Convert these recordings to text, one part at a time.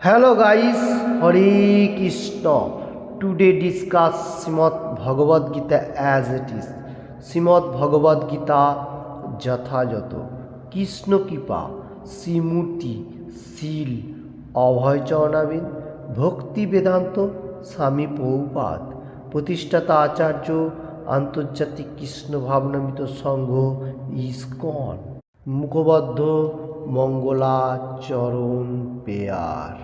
Hello guys, Hare Krishna. Today discuss Srimad Bhagavad Gita as it is. Srimad Bhagavad Gita যথাযথ কৃষ্ণ কৃপা শ্রীমূর্তি শীল অভয় চরণাবিন ভক্তি বেদান্ত স্বামী প্রভুপাদ প্রতিষ্ঠাতা আচার্য আন্তর্জাতিক কৃষ্ণ ভাবনামিত সংঘ ইসকন মুখবদ্ধ মঙ্গলাচরণ পেয়ার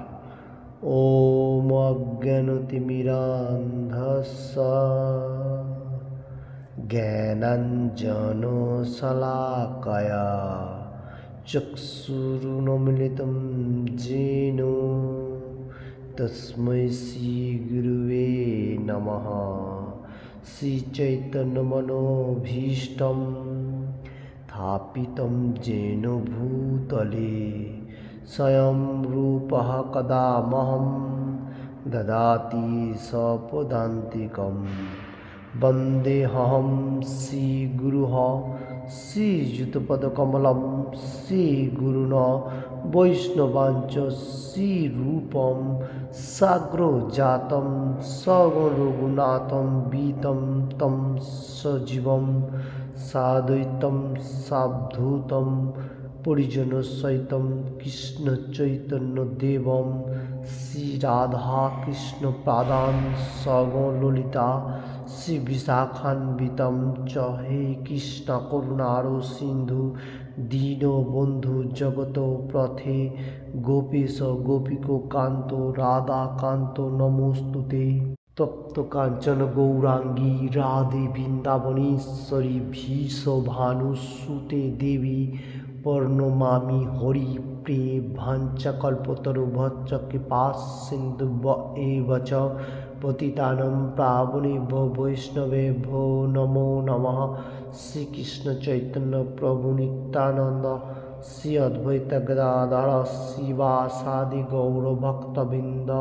ওম অজ্ঞানতিমিরান্ধস্য জ্ঞানাঞ্জনশলাকয়া চক্ষুরুন্মিলিतं येन তস্मै শ্রীগুরুবে নমঃ। শ্রীচৈতন্যমনোভীষ্টং स्थापितं येन भूतले स्वयं रूपः कदा मह्यं ददाति स्वपदान्तिकं वन्देऽहं श्रीगुरुः श्रीयुतपदकमलं श्रीगुरुन् वैष्णवांश्च श्रीरूपं साग्रजातं सगुणरघुनाथं वीतं तं सजीवं साद्वैतं सावधूतं परिजनसहितं कृष्णचैतन्यदेवं श्रीराधाकृष्णपादान् सगणललिता श्रीविशाखान्वितं च हे कृष्ण करुणारो सिन्धु दीनबन्धु जगत्पथे गोपेश गोपिको कान्तो राधाकान्तो नमोस्तुते। तप्त कांचन गौरांगी राधे वृंदावनेश्वरी भीषभानुसुते देवी प्रणमामि हरि प्रिये भाञ्छाकल्पतरुभ्यश्च कृपासिन्धुभ्य एव च पतितानं पावनेभ्यो वैष्णवेभ्यो नमो नमः। श्रीकृष्ण चैतन्य प्रभु नित्यानंद श्री अद्वैत गदाधर शिवासादि गौरभक्तवृंद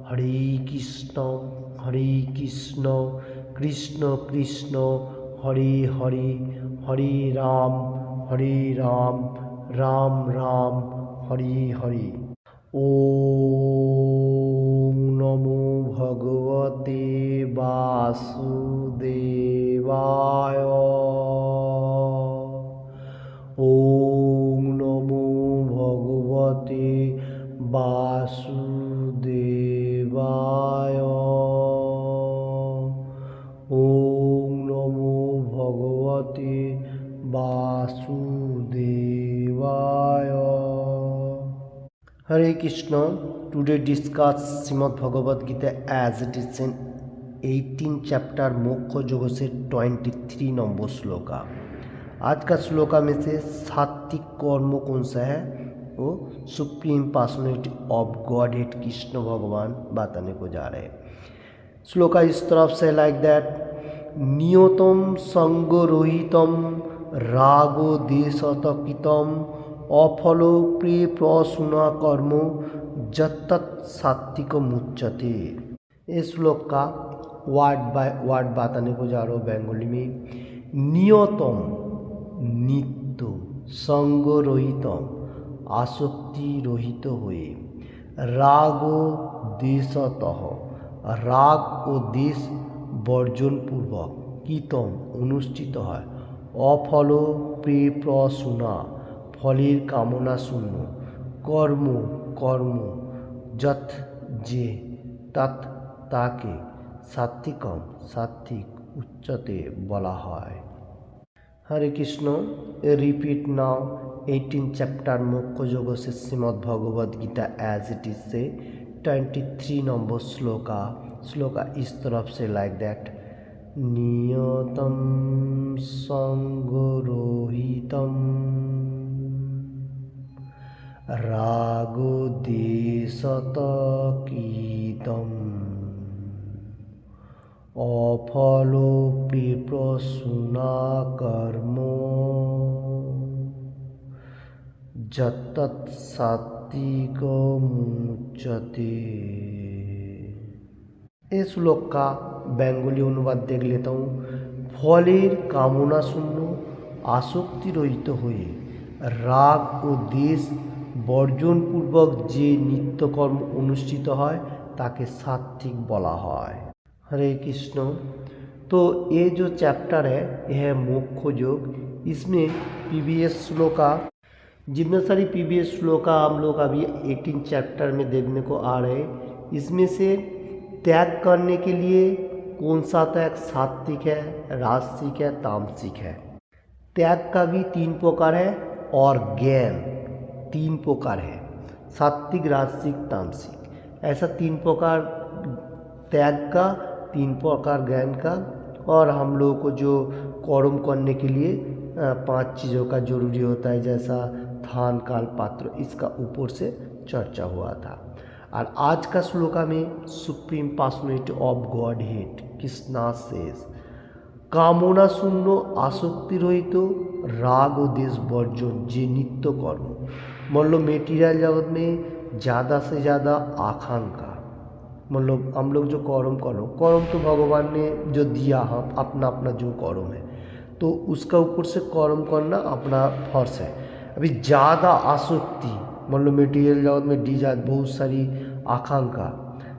हरे कृष्ण कृष्ण कृष्ण हरे हरे हरे राम राम राम हरे हरे। ओम नमो भगवते वासुदेवाय। ओम नमो भगवते वासुदेवाय। ओम नमो भगवते वासुदेवाय। हरे Krishna. Today discuss Shrimad Bhagavad Gita as it is in 18 chapter Moksha Yoga से 23 नंबर श्लोका। आज का श्लोका में से सात्विक कर्म कौन सा है वो supreme personality of God head Krishna भगवान बताने को जा रहे हैं। श्लोका इस तरफ से लाइक दैट नियतम संगरोहितम रागो देशतकितम अफलो प्रिय प्रसूना कर्म जत्तत् सात्विक मुच्यते। इस श्लोक का वर्ड बाय वर्ड बताने को जा रहा हूँ बंगाली में। नियतम नित्य, संगरहितम आसक्ति रहित हुए, रागो देशतः राग ও देश বর্জন পূর্বক কীর্তন অনুষ্ঠিত হয়, অফল প্রিয় প্রসূনা ফলের কামনা শূন্য, কর্ম কর্ম যৎ যে তৎ তাকে সাত্বিকম সাত্বিক উচ্চতে বলা হয়। Hare Krishna. Repeat now 18 chapter Moksha Yoga से Shrimad Bhagavad Gita as it is से 23 नंबर श्लोका। श्लोका इस तरफ से लाइक दैट नियतम संगरोहितम रागो देशतकितम अफलो प्रसूना कर्म जत्तत् सात्विक मुच्यते। इस श्लोक का बेंगली अनुवाद देख लेता हूँ। फलेर कामना शून्य आसक्ति रहित हुए राग और देश বর্জনপূর্বক যে নিত্যকর্ম অনুষ্ঠিত হয় তাকে सात्विक বলা হয়। हरे कृष्ण। तो ये जो चैप्टर है यह है मोक्ष योग। इसमें प्रीवियस श्लोका, जितने सारी प्रीवियस श्लोका हम लोग अभी 18 चैप्टर में देखने को आ रहे हैं, इसमें से त्याग करने के लिए कौन सा त्याग सात्विक है, राजसिक है, तामसिक है। त्याग का भी 3 प्रकार है और ज्ञान 3 प्रकार है, सात्विक, राजसिक, तामसिक। ऐसा 3 प्रकार त्याग का, 3 प्रकार ज्ञान का, और हम लोगों को जो कर्म करने के लिए 5 चीज़ों का जरूरी होता है, जैसा थान, काल, पात्र, इसका ऊपर से चर्चा हुआ था। और आज का श्लोका में supreme personality of God head Krishna says कामना शून्य आसक्ति रहित राग व देश वर्जन जे नित्य कर्म। मतलब मेटीरियल जगत में ज़्यादा से ज़्यादा आकांक्षा, मतलब हम लोग जो कर्म तो भगवान ने जो दिया, हम अपना अपना जो कर्म है तो उसका ऊपर से कर्म करना अपना फर्ज है। अभी ज़्यादा आसक्ति, मतलब मेटीरियल जगत में डिजायर, बहुत सारी आकांक्षा,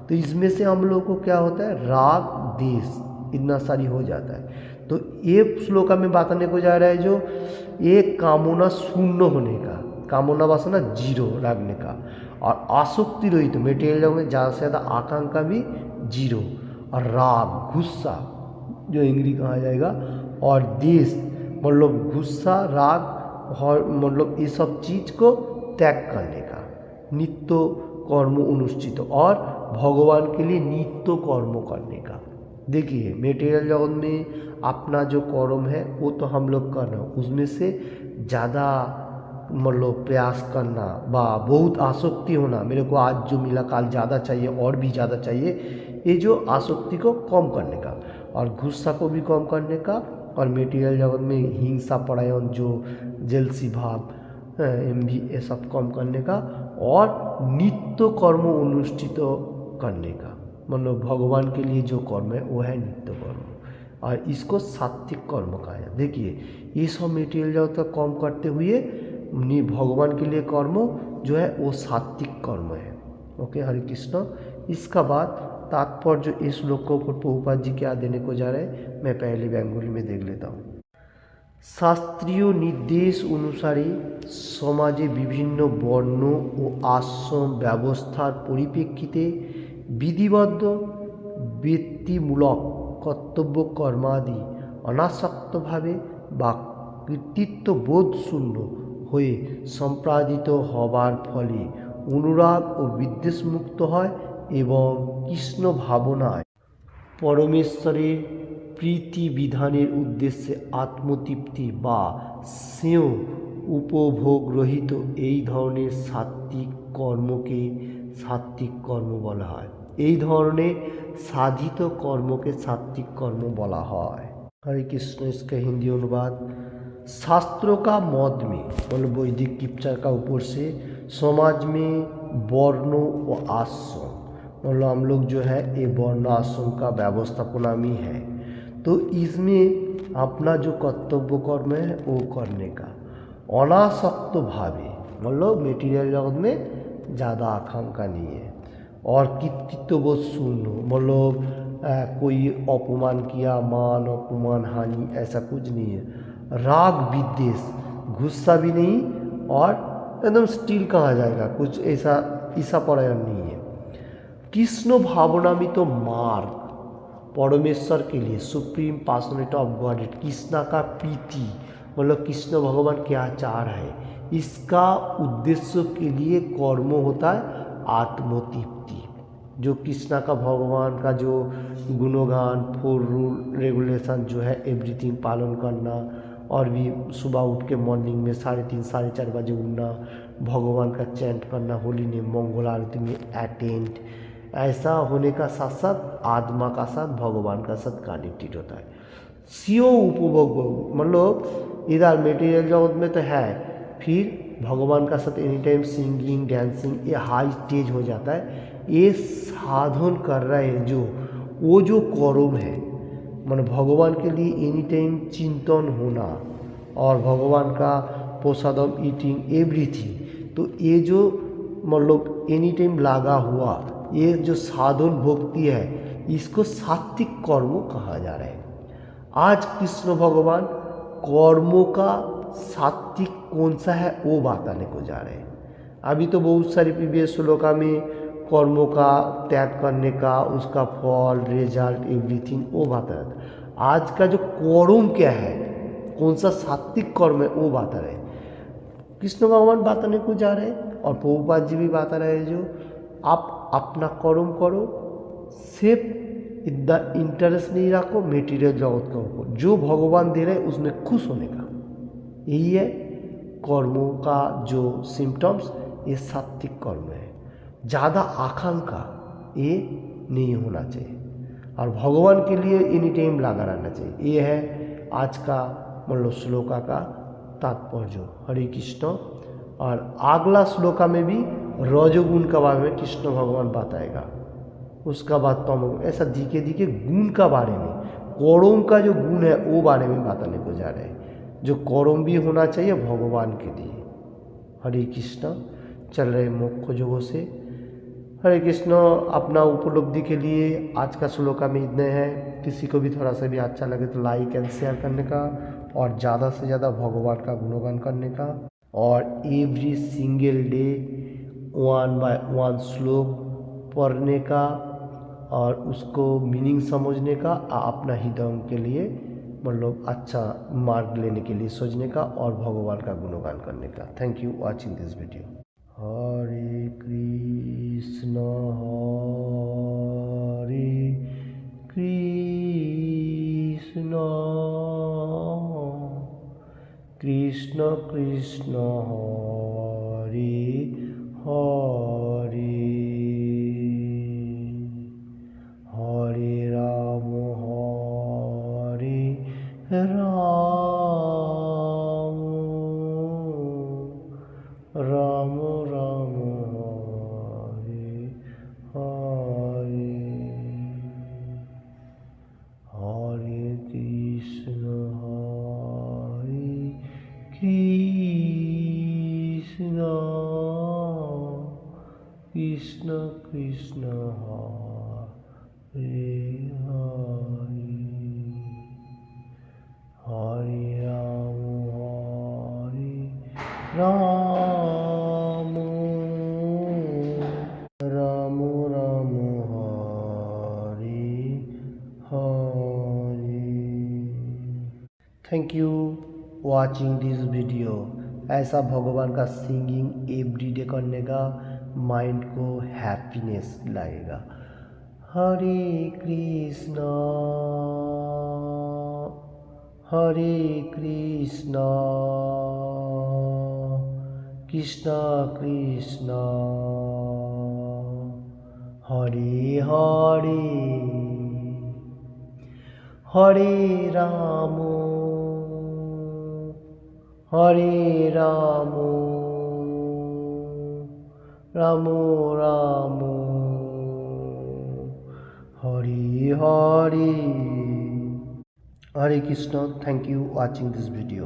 तो इसमें से हम लोग को क्या होता है, राग देश इतना सारी हो जाता है। तो ये श्लोका में बताने को जा रहा है जो एक कामना शून्य होने का, कामना वासना जीरो रखने का, और आसक्ति रहित, तो मेटेरियल जगत में ज़्यादा से ज़्यादा आकांक्षा भी जीरो, और राग गुस्सा जो इंग्लिश कहा जाएगा, और देश मतलब गुस्सा, राग, और मतलब ये सब चीज़ को त्याग करने का, नित्य कर्म अनुष्ठित, और भगवान के लिए नित्य कर्म करने का। देखिए मेटेरियल जगत में अपना जो कर्म है वो तो हम लोग कर रहे हैं, उसमें से ज़्यादा मतलब प्रयास करना बा बहुत आसक्ति होना, मेरे को आज जो मिला कल ज़्यादा चाहिए और भी ज़्यादा चाहिए, ये जो आसक्ति को कम करने का, और गुस्सा को भी कम करने का, और मेटेरियल जगत में हिंसा परायण जो जेलसी भाव, एमवी, ये सब कम करने का, और नित्य कर्म अनुष्ठित करने का, मतलब भगवान के लिए जो कर्म है वो है नित्य कर्म, और इसको सात्विक कर्म कहा है। देखिए ये सब मेटेरियल जगत का कम करते हुए भगवान के लिए कर्म जो है वो सात्विक कर्म है। ओके, हरे कृष्ण। इसका बाद तात्पर्य जो इस श्लोकों को प्रभुपाद जी क्या देने को जा रहे हैं, मैं पहले बेंगोली में देख लेता हूँ। शास्त्रीय निर्देश अनुसारे समाजे विभिन्न वर्ण और आश्रम व्यवस्थार परिप्रेक्षिते विधिबद्ध व्यक्तिमूलक कर्तव्य कर्मादि अनासक्तभावे বা কৃতিত্ববোধ শূন্য হয়ে সম্পাদিত হবার ফলে অনুরাগ ও বিদ্বেষমুক্ত হয় এবং কৃষ্ণ ভাবনায় পরমেশ্বরের প্রীতি বিধানের উদ্দেশ্যে আত্মতৃপ্তি বা স্নেহ উপভোগ রহিত এই ধরনের সাত্বিক কর্মকে সাত্বিক কর্ম বলা হয়। এই ধরনের সাধিত কর্মকে सात्विक कर्म बोला है। हरे कृष्ण। इसका हिंदी अनुवाद, शास्त्रों का मत में मतलब वैदिक स्क्रिप्चर का ऊपर से समाज में वर्णों व आश्रम, मतलब हम लोग जो है ये वर्ण आश्रम का व्यवस्थापना में है, तो इसमें अपना जो कर्तव्य कर्म है वो करने का अनासक्त भावे, मतलब मेटीरियल जगत में ज़्यादा आकांक्षा नहीं है, और कृतित्वबोध शून्य, मतलब कोई अपमान किया, मान अपमान हानि ऐसा कुछ नहीं है, राग विद्वेष गुस्सा भी नहीं, और एकदम स्टील कहा जाएगा कुछ ऐसा ईसा परायण नहीं है। कृष्ण भावना में तो मार्ग परमेश्वर के लिए supreme personality of God Krishna का प्रीति, मतलब कृष्ण भगवान क्या चाह रहा है, इसका उद्देश्य के लिए कर्म होता है आत्मतृप्ति, जो कृष्णा का भगवान का जो गुणगान 4 रूल रेगुलेशन जो है एवरीथिंग पालन करना, और भी सुबह उठ के मॉर्निंग में 3:30 साढ़े 4 बजे उठना, भगवान का चैंट करना, होली ने मंगल आरती में अटेंड, ऐसा होने का साथ साथ आत्मा का साथ भगवान का साथ कनेक्टेड होता है। सीओ उपभोग, मतलब इधर मेटीरियल जगत में तो है, फिर भगवान का साथ एनी टाइम सिंगिंग डांसिंग ये हाई स्टेज हो जाता है, ये साधन कर रहे हैं जो वो जो कर्म है, मतलब भगवान के लिए एनी टाइम चिंतन होना, और भगवान का प्रसादम ईटिंग एवरीथिंग, तो ये जो मतलब एनी टाइम लगा हुआ ये जो साधन भक्ति है इसको सात्विक कर्म कहा जा रहा है। आज कृष्ण भगवान कर्मों का सात्विक कौन सा है वो बताने को जा रहे हैं। अभी तो बहुत सारी प्रीवियस श्लोका में कर्मों का त्याग करने का उसका फल रिजल्ट एवरीथिंग वो बता रहा था। आज का जो कर्म क्या है कौन सा सात्विक कर्म है वो बता रहे हैं, कृष्ण भगवान बताने को जा रहे हैं। और प्रभुपाद जी भी बता रहे हैं जो आप अपना कर्म करो, सिर्फ इतना इंटरेस्ट नहीं रखो मेटीरियल जगत का ऊपर, जो भगवान दे रहे हैं उसमें खुश होने का। यही है कर्मों का जो सिम्टम्स, ये सात्विक कर्म है। ज़्यादा आकांक्षा ये नहीं होना चाहिए और भगवान के लिए एनी टाइम लगा रहना चाहिए। ये है आज का मतलब श्लोका का तात्पर्य। हरे कृष्ण। और अगला श्लोका में भी रजोगुण के बारे में कृष्ण भगवान बताएगा। उसका बाद तम ऐसा दिखे दिखे गुण का बारे में, कर्म का जो गुण है वो बारे में बताने को जा रहे हैं, जो कर्म भी होना चाहिए भगवान के लिए। हरे कृष्ण। चल रहे मोक्ष योगों से। हरे कृष्ण। अपना उपलब्धि के लिए आज का श्लोका में इतने हैं। किसी को भी थोड़ा सा भी अच्छा लगे तो लाइक एंड शेयर करने का और ज़्यादा से ज़्यादा भगवान का गुणगान करने का और एवरी सिंगल डे 1 बाय 1 श्लोक पढ़ने का और उसको मीनिंग समझने का, अपना हृदय के लिए मतलब अच्छा मार्ग लेने के लिए सोचने का और भगवान का गुणगान करने का। Thank you watching this video. हरे कृष्ण कृष्ण कृष्ण हरे हरे हरे राम राम राम हरे हरे हरे कृष्ण कृष्ण कृष्ण हरे हरे हरे राम राम राम हरे हरे। Thank you watching this video. ऐसा भगवान का सिंगिंग एवरीडे करने का माइंड को हैप्पीनेस लाएगा। हरे कृष्ण कृष्ण कृष्ण हरे हरे हरे राम राम राम हरे हरे। हरे Krishna. Thank you watching this video.